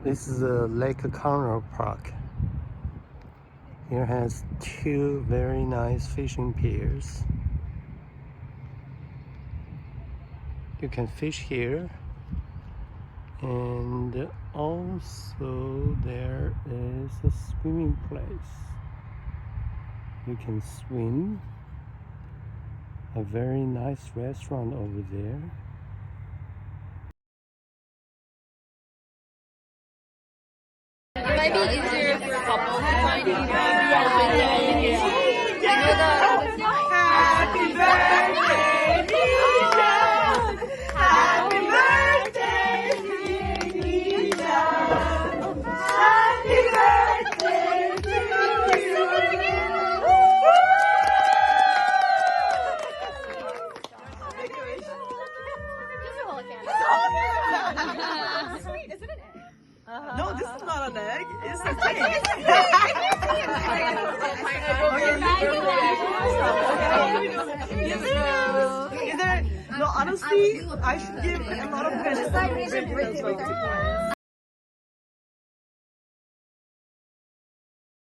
This is a Lake Conroe Park. Here has two very nice fishing piers. You can fish here, and also there is a swimming place. You can swim. A very nice restaurant over there. It might be easier for couples to find people. Happy birthday, Nisha! Happy birthday, Nisha! Happy birthday to you! Sweet, isn't it? No, this is not an egg. It's a cake. No, honestly, I should give a lot of credit to the birthday as well.